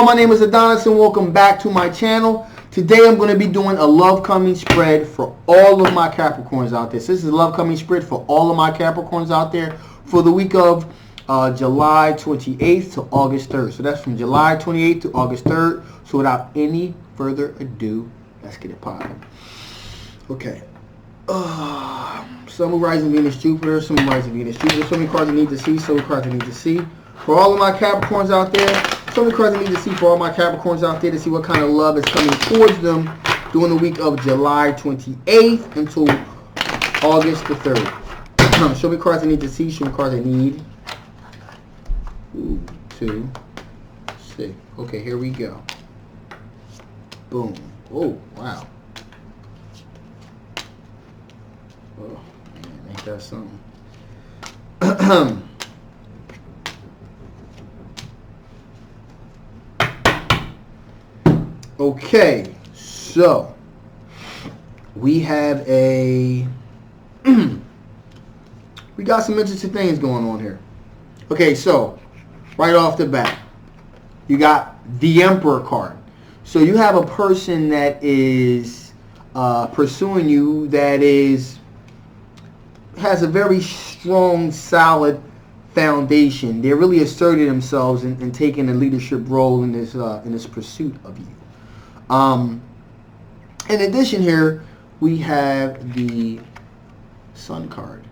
all, my name is Adonis and welcome back to my channel. Today I'm going to be doing a love coming spread for all of my Capricorns out there. So this is a love coming spread for all of my Capricorns out there for the week of July 28th to August 3rd. So that's from July 28th to August 3rd. So without any further ado, let's get it popping. Okay. Sun, Rising, Venus, Jupiter. Sun, Rising, Venus, Jupiter. So many cards I need to see. So many cards I need to see. For all of my Capricorns out there, so many cards I need to see for all my Capricorns out there to see what kind of love is coming towards them during the week of July 28th until August the 3rd. Show me cards I need to see. Show me cards I need. 2, 6. Okay, here we go. Boom. Oh, wow. Oh, man, ain't that something? Okay, so we have we got some interesting things going on here. Okay, so right off the bat, you got the Emperor card. So you have a person that is pursuing you that has a very strong, solid foundation. They're really asserting themselves and taking a leadership role in this pursuit of you. In addition here, we have the Sun card.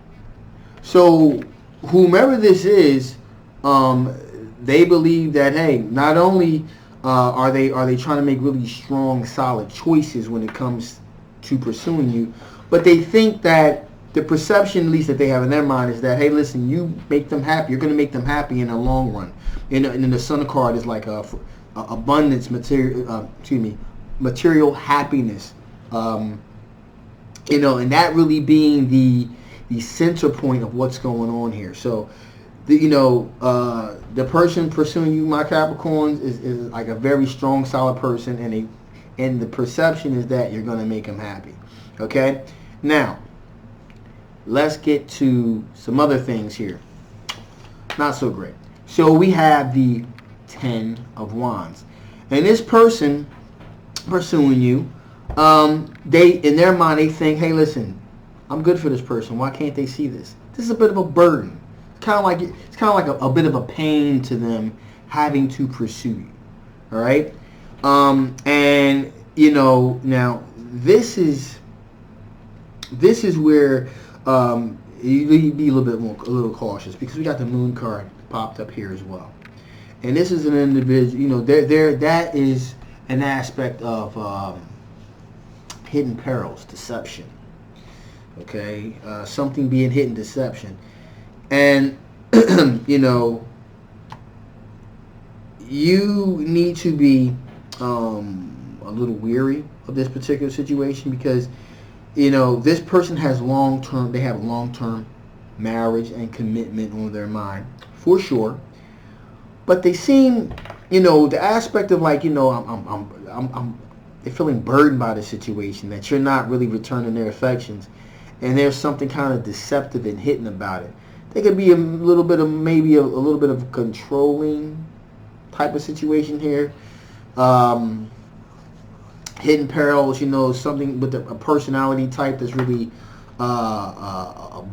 So whomever this is, they believe that, hey, not only are they trying to make really strong, solid choices when it comes to pursuing you, but they think that the perception, at least that they have in their mind, is that, hey, listen, you make them happy. You're going to make them happy in the long run. And then the Sun card is like abundance, material happiness. And that really being the center point of what's going on here. So, the person pursuing you, my Capricorns, is like a very strong, solid person, and the perception is that you're going to make them happy. Okay? Now, let's get to some other things here. Not so great. So we have the 10 of Wands. And this person pursuing you, in their mind, they think, hey, listen, I'm good for this person. Why can't they see this? This is a bit of a burden. It's kind of like a bit of a pain to them having to pursue you. All right? And, now this is where you need to be a little cautious, because we got the Moon card popped up here as well. And this is an individual, that is an aspect of hidden perils, deception. Okay, something being hidden, deception. And, you need to be a little weary of this particular situation, because this person has they have long-term marriage and commitment on their mind, for sure. But they seem, the aspect of like, they're feeling burdened by the situation, that you're not really returning their affections, and there's something kind of deceptive and hidden about it. They could be a little bit of controlling type of situation here. Hidden perils, something with a personality type that's really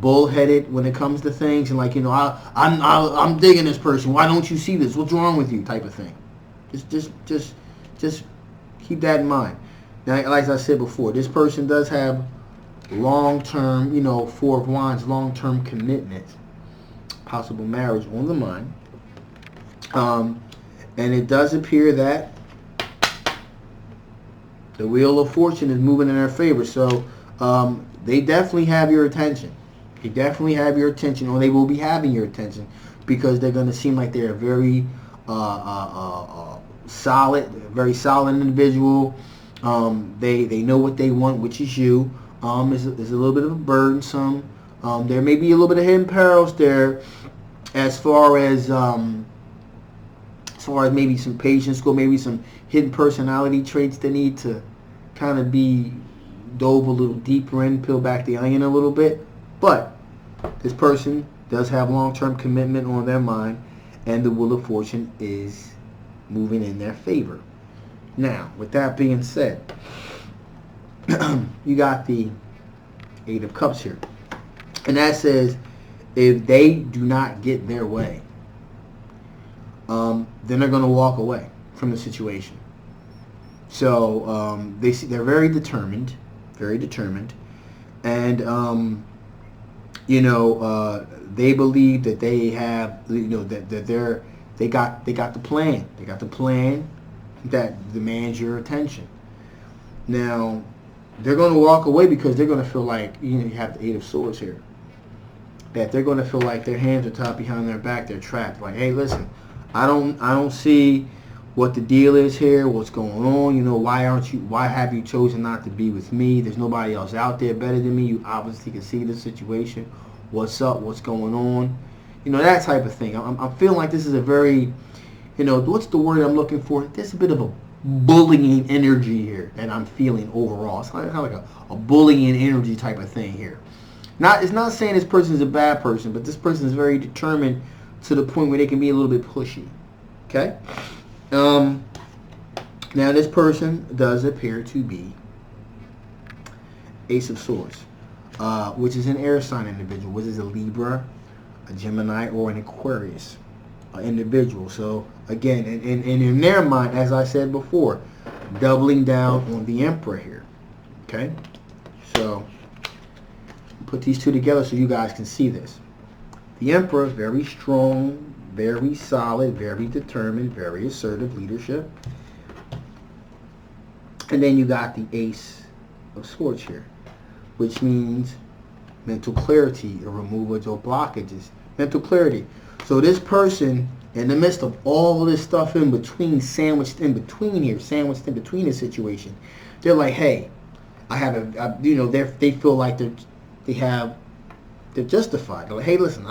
bullheaded when it comes to things, and like, I'm digging this person. Why don't you see this? What's wrong with you? Type of thing. Just keep that in mind. Now, like I said before, this person does have long-term, 4 of Wands, long-term commitment, possible marriage on the mind, and it does appear that the Wheel of Fortune is moving in their favor. So they definitely have your attention. They definitely have your attention, or they will be having your attention, because they're going to seem like they're a very very solid individual. They know what they want, which is you. Is a little bit of a burdensome. There may be a little bit of hidden perils there, as far as maybe some patience, or maybe some hidden personality traits that need to kind of be dove a little deeper in, peel back the onion a little bit. But this person does have long-term commitment on their mind, and the Wheel of Fortune is moving in their favor. Now, with that being said, you got the Eight of Cups here. And that says if they do not get their way, then they're going to walk away from the situation. So they're very determined, and they believe that they have, that they got the plan. They got the plan that demands your attention. Now, they're going to walk away because they're going to feel like, you have the Eight of Swords here, that they're going to feel like their hands are tied behind their back. They're trapped. Like, hey, listen, I don't see what the deal is here. What's going on? Why have you chosen not to be with me? There's nobody else out there better than me. You obviously can see the situation. What's up? What's going on? That type of thing. I'm feeling like this is a very, what's the word I'm looking for? There's a bit of a bullying energy here that I'm feeling overall. It's kind of like a bullying energy type of thing here. It's not saying this person is a bad person, but this person is very determined to the point where they can be a little bit pushy. Okay? Now this person does appear to be Ace of Swords, which is an air sign individual, which is a Libra, a Gemini, or an Aquarius individual. So again, and in their mind, as I said before, doubling down on the Emperor here. Okay? So put these two together so you guys can see this. The Emperor, very strong, very solid, very determined, very assertive leadership. And then you got the Ace of Swords here, which means mental clarity, a removal of blockages. Mental clarity. So this person, in the midst of all this stuff in between, sandwiched in between the situation, they're like, hey, I have they feel like they're justified. They're like, hey, listen,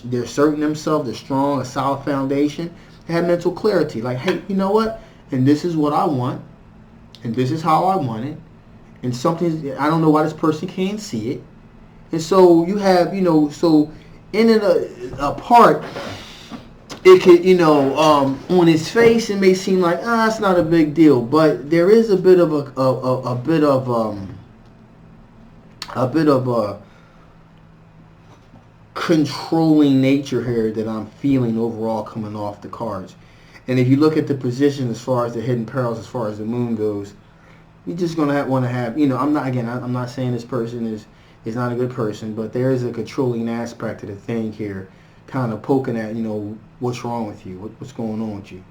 they're asserting themselves, they're strong, a solid foundation. They have mental clarity. Like, hey, you know what? And this is what I want, and this is how I want it, and something, I don't know why this person can't see it. And so you have, so in and apart, it could, on its face, it may seem like, it's not a big deal, but there is a bit of a controlling nature here that I'm feeling overall coming off the cards. And if you look at the position as far as the hidden perils, as far as the moon goes, you're just going to want to have, I'm not saying this person is not a good person, but there is a controlling aspect to the thing here, kind of poking at, what's wrong with you, what's going on with you.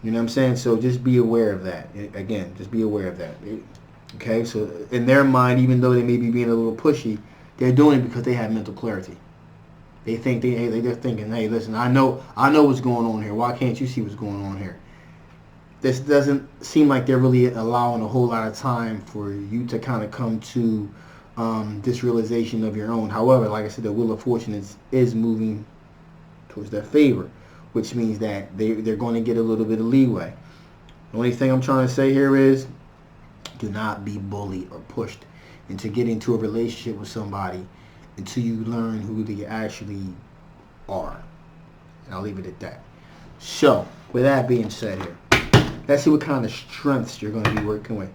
You know what I'm saying? So just be aware of that. Again, just be aware of that. Okay? So in their mind, even though they may be being a little pushy, they're doing it because they have mental clarity. They think they're thinking, hey, listen, I know what's going on here. Why can't you see what's going on here? This doesn't seem like they're really allowing a whole lot of time for you to kind of come to this realization of your own. However, like I said, the Wheel of Fortune is moving towards their favor, which means that they're going to get a little bit of leeway. The only thing I'm trying to say here is do not be bullied or pushed into getting into a relationship with somebody until you learn who they actually are. And I'll leave it at that. So, with that being said here, let's see what kind of strengths you're going to be working with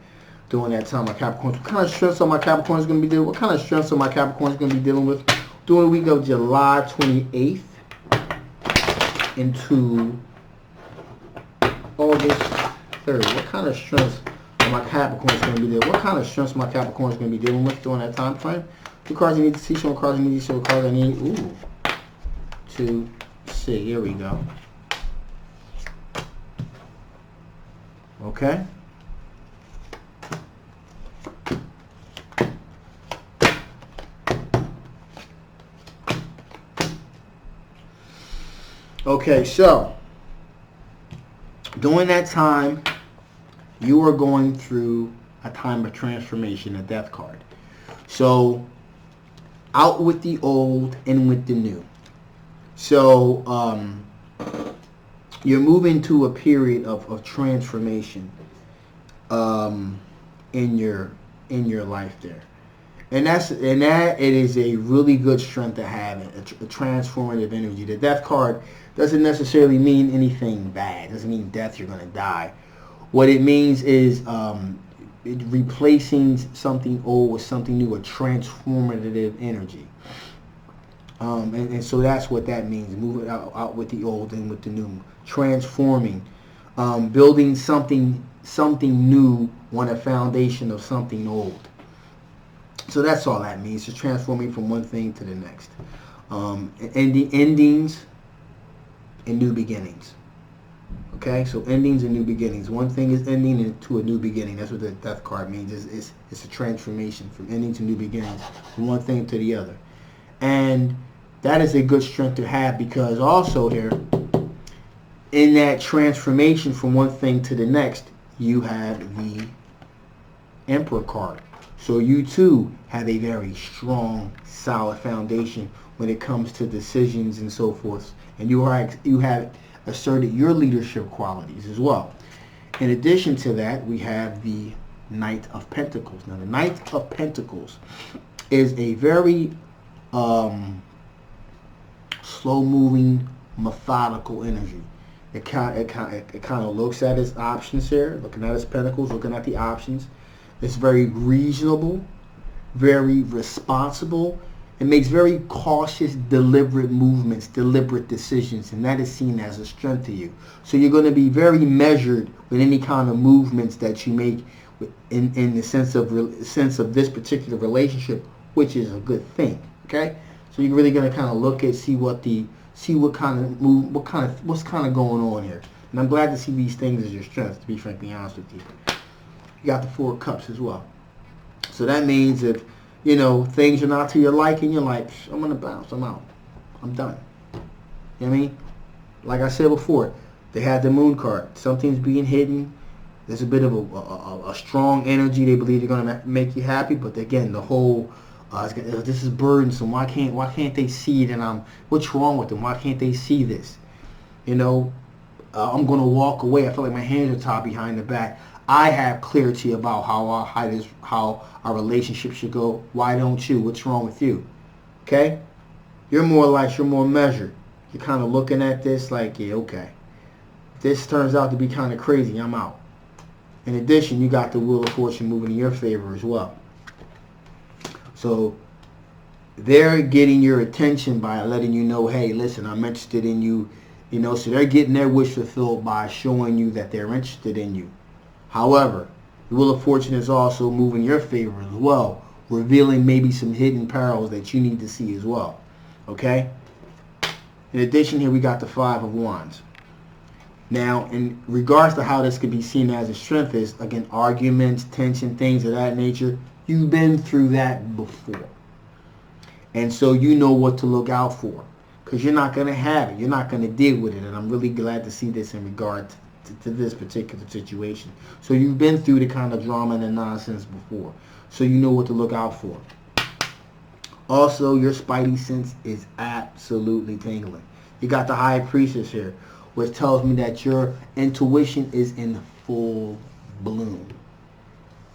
during that time, my Capricorns. What kind of strengths are my Capricorns going to be dealing with? What kind of strengths are my Capricorns going to be dealing with during the week of July 28th into August 3rd? What kind of strengths are my Capricorns going to be dealing with? What kind of strengths are my Capricorns going to be dealing with during that time frame? Two cards I need to see, some cards I need to see, some cards I need to see. Here we go. Okay. Okay, so during that time, you are going through a time of transformation, a death card. So out with the old, in with the new. So you're moving to a period of transformation in your life there. And it is a really good strength to have, a transformative energy. The death card doesn't necessarily mean anything bad. Doesn't mean death, you're going to die. What it means is replacing something old with something new, a transformative energy. And so that's what that means. Moving out with the old and with the new. Transforming. Building something new on a foundation of something old. So that's all that means. Just transforming from one thing to the next. Endings and new beginnings. Okay, so endings and new beginnings. One thing is ending into a new beginning. That's what the death card means. It's a transformation from ending to new beginnings, from one thing to the other. And that is a good strength to have, because also here, in that transformation from one thing to the next, you have the Emperor card. So you too have a very strong, solid foundation when it comes to decisions and so forth. And you have asserted your leadership qualities as well. In addition to that, we have the Knight of Pentacles. Now, the Knight of Pentacles is a very slow-moving, methodical energy. It kind of looks at its options here, looking at its pentacles, looking at the options. It's very reasonable, very responsible. It makes very cautious, deliberate movements, deliberate decisions, and that is seen as a strength to you. So you're going to be very measured with any kind of movements that you make in the sense of this particular relationship, which is a good thing. Okay, so you're really going to kind of look at what's kind of going on here. And I'm glad to see these things as your strengths, to be frankly honest with you. You got the Four of Cups as well. So that means if things are not to your liking, you're like, I'm going to bounce, I'm out, I'm done. You know what I mean? Like I said before, they had the Moon card. Something's being hidden. There's a bit of a strong energy. They believe they're going to make you happy, but again, the whole this is burdensome. Why can't they see it? And what's wrong with them? Why can't they see this? I'm going to walk away. I feel like my hands are tied behind the back. I have clarity about how our relationship should go. Why don't you? What's wrong with you? Okay? You're more measured. You're kind of looking at this like, yeah, okay. If this turns out to be kind of crazy, I'm out. In addition, you got the Wheel of Fortune moving in your favor as well. So they're getting your attention by letting you know, hey, listen, I'm interested in you. So they're getting their wish fulfilled by showing you that they're interested in you. However, the Wheel of Fortune is also moving your favor as well, revealing maybe some hidden perils that you need to see as well. Okay? In addition, here we got the Five of Wands. Now, in regards to how this could be seen as a strength is, again, arguments, tension, things of that nature, you've been through that before. And so you know what to look out for, because you're not going to have it. You're not going to deal with it. And I'm really glad to see this in regard to this particular situation. So you've been through the kind of drama and the nonsense before. So you know what to look out for. Also, your spidey sense is absolutely tingling. You got the High Priestess here, which tells me that your intuition is in full bloom.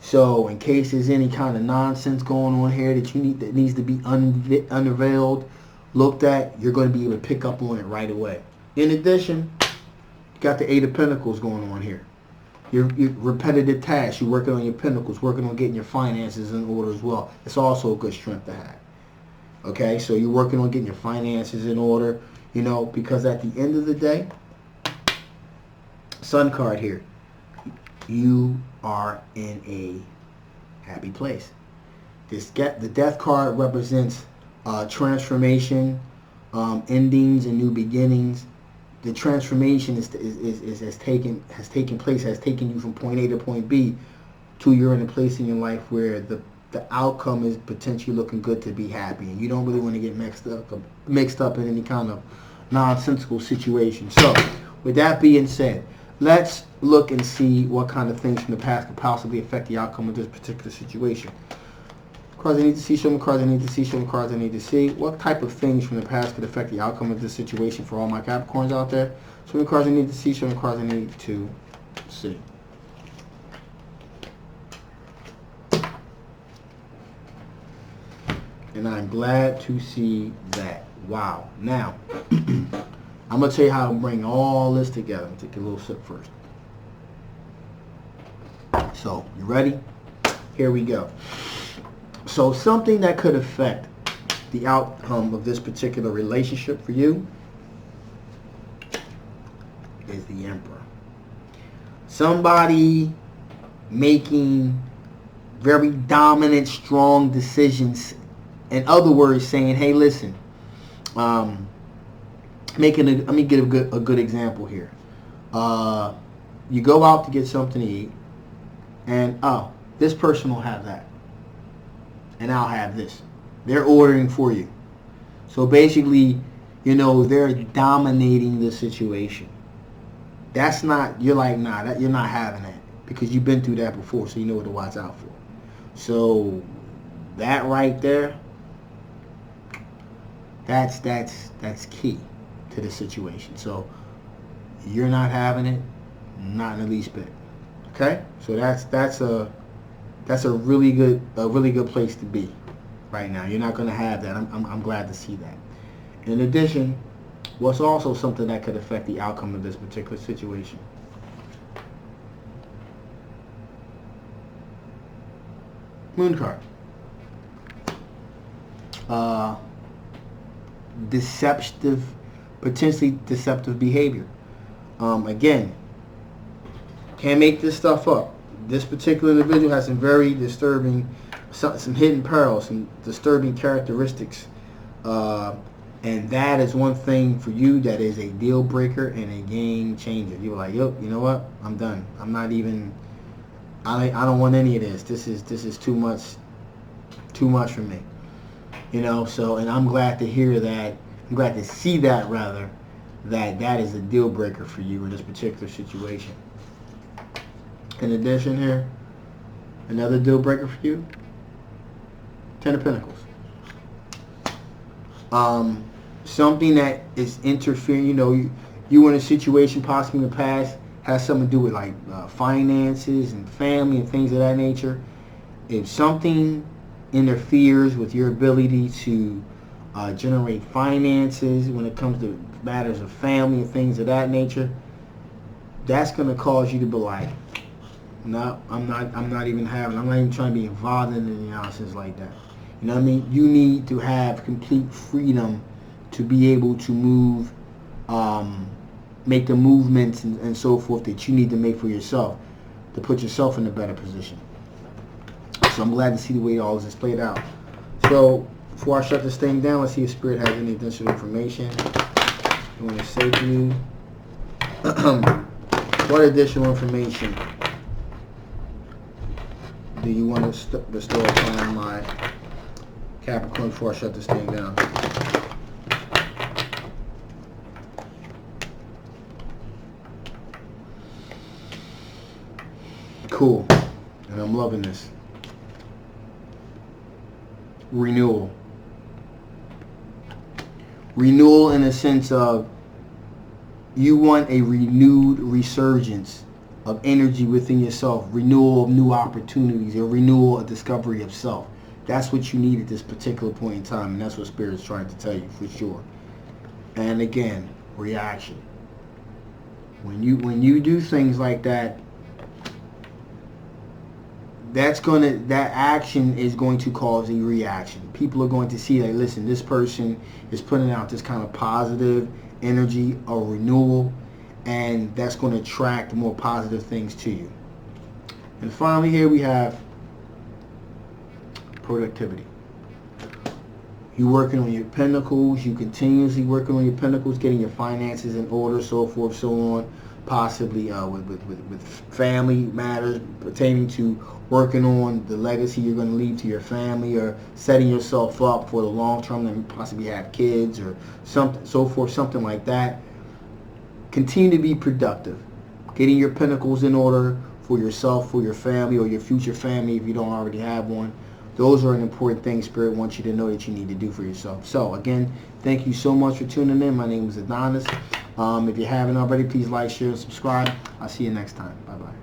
So in case there's any kind of nonsense going on here that needs to be unveiled, looked at, you're going to be able to pick up on it right away. In addition, you got the Eight of Pentacles going on here. Your repetitive tasks, you're working on your pentacles, working on getting your finances in order as well. It's also a good strength to have. Okay, so you're working on getting your finances in order, because at the end of the day, Sun card here, you are in a happy place. The Death card represents transformation, endings and new beginnings. The transformation has taken place, has taken you from point A to point B to you're in a place in your life where the outcome is potentially looking good to be happy, and you don't really want to get mixed up in any kind of nonsensical situation. So, with that being said, let's look and see what kind of things from the past could possibly affect the outcome of this particular situation. Cards I need to see, show me cards I need to see, show me cards I need to see. What type of things from the past could affect the outcome of this situation for all my Capricorns out there? Show me cards I need to see, show me cards I need to see. And I'm glad to see that. Wow. Now, I'm going to tell you how to bring all this together. I'm going to take a little sip first. So, you ready? Here we go. So, something that could affect the outcome of this particular relationship for you is the Emperor. Somebody making very dominant, strong decisions. In other words, saying, hey, listen, let me give a good example here. You go out to get something to eat, and this person will have that, and I'll have this. They're ordering for you. So basically, they're dominating the situation. That's not, you're like, nah, you're not having that, because you've been through that before, so you know what to watch out for. So that right there, that's key to the situation. So you're not having it, not in the least bit. Okay? So that's a really good place to be right now. You're not going to have that. I'm glad to see that. In addition, what's also something that could affect the outcome of this particular situation? Moon card. Potentially deceptive behavior. Again, can't make this stuff up. This particular individual has some very disturbing, some hidden perils, some disturbing characteristics. And that is one thing for you that is a deal breaker and a game changer. You're like, yo, you know what? I'm done. I'm not even, I don't want any of this. This is too much for me. So, and I'm glad to hear that. I'm glad to see that, rather, that is a deal breaker for you in this particular situation. In addition here, another deal breaker for you, 10 of Pentacles. Something that is interfering, you in a situation possibly in the past has something to do with like finances and family and things of that nature. If something interferes with your ability to generate finances when it comes to matters of family and things of that nature, that's going to cause you to be like, no, I'm not even trying to be involved in any nonsense like that. You know what I mean? You need to have complete freedom to be able to move, make the movements and so forth that you need to make for yourself to put yourself in a better position. So I'm glad to see the way all this is played out. So before I shut this thing down, let's see if Spirit has any additional information you want to say to you. What additional information do you want to bestow upon my Capricorn before I shut this thing down? Cool. And I'm loving this. Renewal. Renewal in the sense of you want a renewed resurgence of energy within yourself, renewal of new opportunities, a renewal of discovery of self. That's what you need at this particular point in time, and that's what Spirit is trying to tell you for sure. And again, reaction. When you do things like that, that action is going to cause a reaction. People are going to see that, listen, this person is putting out this kind of positive energy or renewal, and that's going to attract more positive things to you. And finally here we have productivity. You're working on your pentacles, you continuously working on your pentacles, getting your finances in order, so forth, so on, possibly with family matters pertaining to working on the legacy you're going to leave to your family, or setting yourself up for the long term, and possibly have kids or something, so forth, something like that. Continue to be productive, getting your pentacles in order for yourself, for your family, or your future family if you don't already have one. Those are an important thing Spirit wants you to know that you need to do for yourself. So again, thank you so much for tuning in. My name is Adonis. If you haven't already, please like, share, and subscribe. I'll see you next time. Bye-bye.